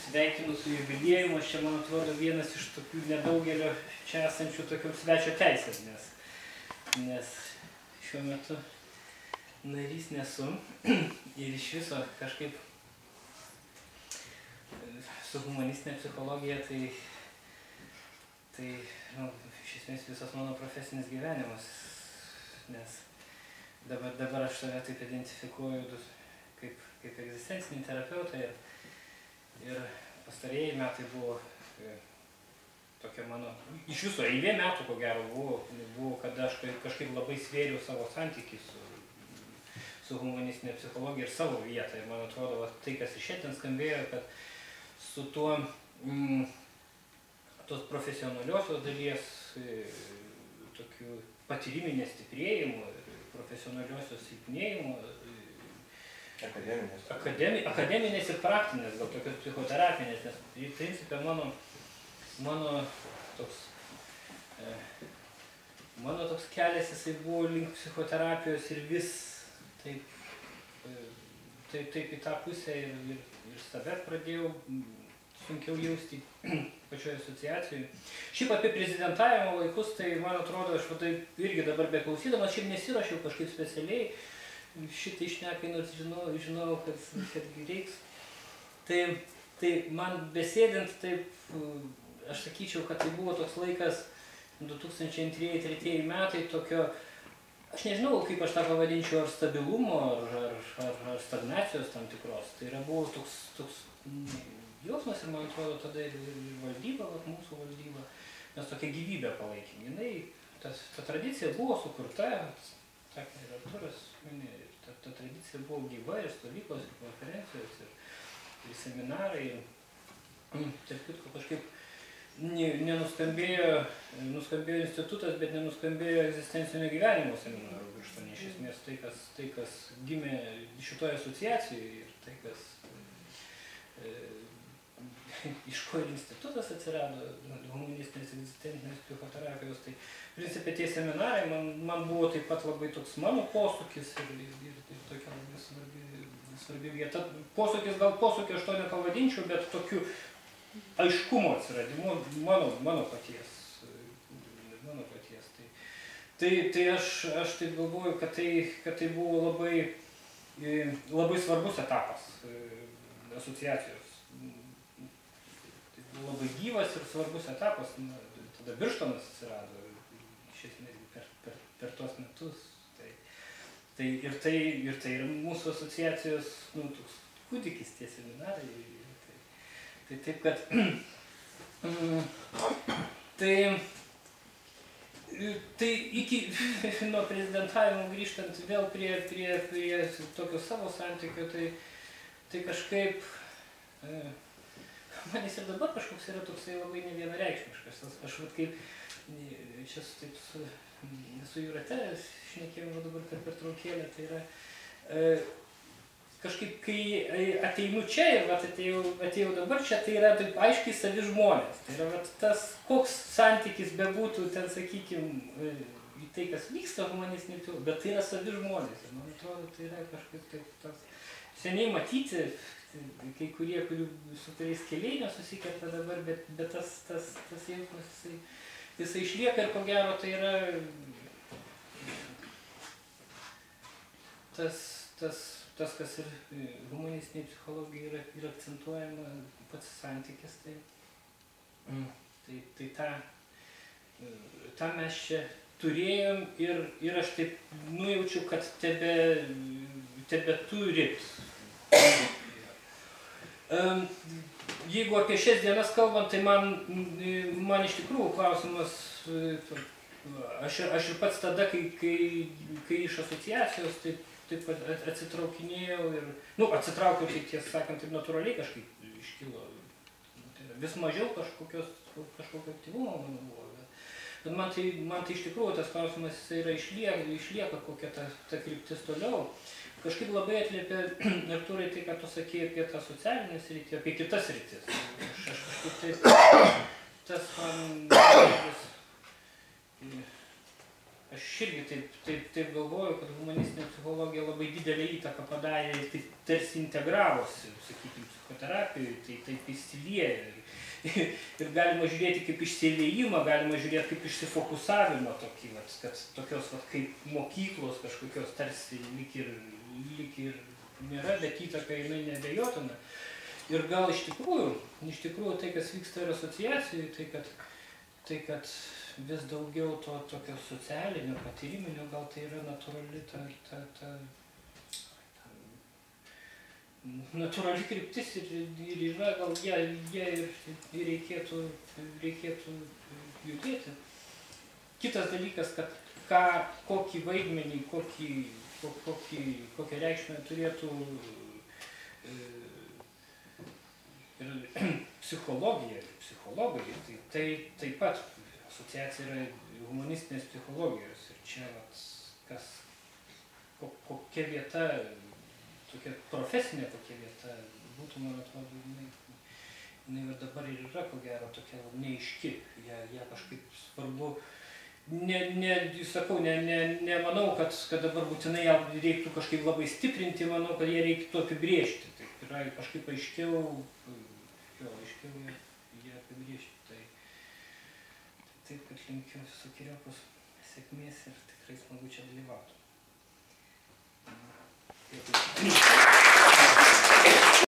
sveikinu su jubiliejimu, aš čia, man atrodo, vienas iš tokių nedaugelio čia esančių tokių svečio teisės, nes šiuo metu narys nesu ir iš viso kažkaip su humanistinė psichologija, tai iš esmės visas mano profesinis gyvenimas, nes dabar aš save taip identifikuoju kaip egzistencinį terapeutą ir pastarieji metai buvo tokia mano, iš viso eilė metų, ko gero, buvo, kada aš kažkaip labai svėriau savo santykį su humanistinė psichologija ir savo vietą. Ir man atrodo, tai, kas iš šiandien skambėjo, kad su tos profesionaliosios dalies tokiu patyriminės stiprėjimu, profesionaliosios silpnėjimu, akademinės ir praktinės, gal tokios psichoterapinės, nes į principę mano toks kelias jisai buvo link psichoterapijos ir vis taip į tą pusę ir save pradėjau sunkiau jausti pačioje asociacijoje. Šiaip apie prezidentavimo laikus, tai man atrodo, aš irgi dabar beklausydamas, šiaip nesiruošiau kažkaip specialiai šitai šnekai, nors žinau, kad reiks. Tai man besėdint, taip, aš sakyčiau, kad tai buvo toks laikas 2002-2003 metai tokio, aš nežinau, kaip aš tą pavadinčiau, ar stabilumo, ar stagnacijos tam tikros. Tai buvo toks jausmas ir man atrodo tada ir valdyba, mūsų valdyba, mes tokią gyvybę palaikėm. Ta tradicija buvo sukurta, sakė ir Arturas, ta tradicija buvo gyva ir stovyklos, ir konferencijos, ir seminarai. Tarp kitko kažkaip nenuskambėjo institutas, bet nenuskambėjo egzistencinio gyvenimo seminarų Birštone. Iš esmės tai, kas gimė šitoje asociacijoje ir tai, kas iš ko ir institutas atsirado, humanistinės egzistencinės psichoterapijos, tai principė tie seminarai man buvo taip pat labai toks mano posūkis ir tokia labai svarbi vieta. Posūkis, gal posūkį aš to nepavadinčiau, bet tokiu aiškumo atsiradimu mano paties. Tai aš taip galvoju, kad tai buvo labai svarbus etapas asociacijos. Tai buvo labai gyvas ir svarbus etapas. Tada Birštonas atsirado iš esmės per tuos metus. Ir tai mūsų asociacijos toks kūdikis, tie seminarai. Tai taip, kad tai iki nuo prezidentavimo grįžtant vėl prie tokio savo santykio, tai kažkaip man jis ir dabar kažkoks yra toksai labai nevienareikšmiškas. Aš kaip čia taip su Jūrate šnekėjau dabar per pertraukėlę, tai yra kažkaip, kai ateinu čia ir atėjau dabar čia, tai yra taip aiškiai savi žmonės. Tai yra tas, koks santykis bebūtų ten, sakykime, į tai, kas vyksta humanistinė psichologija, bet tai yra savi žmonės. Ir man atrodo, tai yra kažkaip taip seniai matyti, kai kurie, su kuriais keliai nesusikerta dabar, bet tas jausmas, jisai išlieka ir ko gero tai yra tas, kas ir humanistinė psichologija yra akcentuojama, pats santykis, tai tą mes čia turėjom ir aš taip nujaučiu, kad tebe turit. Jeigu apie šias dienas kalbant, tai man iš tikrųjų klausimas, aš ir pats tada, kai iš asociacijos taip atsitraukinėjau ir, atsitraukiau, tai tiesą sakant, ir natūraliai kažkaip iškilo. Vis mažiau kažkokio aktyvumo man buvo. Bet man tai iš tikrųjų tas klausimas išlieka kokia ta kryptis toliau. Kažkaip labai atliepia, Artūrai, tai, ką tu sakei apie tą socialinę sritį, apie kitas sritis. Aš kažkaip tas man Aš irgi taip galvoju, kad humanistinė psichologija labai didelę įtaką padarė, tai tarsi integravosi, sakykime, psichoterapijoje, taip įsilieja. Ir galima žiūrėti kaip išsiliejimą, galima žiūrėti kaip išsifokusavimą tokį, kad tokios kaip mokyklos kažkokios tarsi lyg ir nėra, bet įtaka jinai neabejotina. Ir gal iš tikrųjų tai, kas vyksta ir asociacijoje, tai kad vis daugiau to tokio socialinio, patyriminio, gal tai yra natūrali natūrali kryptis ir yra, gal jie ir reikėtų judėti. Kitas dalykas, kad kokį vaidmenį, kokią reikšmę turėtų ir psichologija, psichologai, tai taip pat asociacija yra humanistinės psichologijos ir čia kokia vieta, tokia profesinė kokia vieta būtų, man atrodo, jinai ir dabar ir yra, ko gero, tokia neaiški, ją kažkaip svarbu, nemanau, kad dabar būtinai ją reiktų kažkaip labai stiprinti, manau, kad ją reiktų apibrėžti, taip yra kažkaip aiškiau ją apibrėžti, taip, kad linkiu visokeriopos sėkmės ir tikrai smagu čia dalyvauti.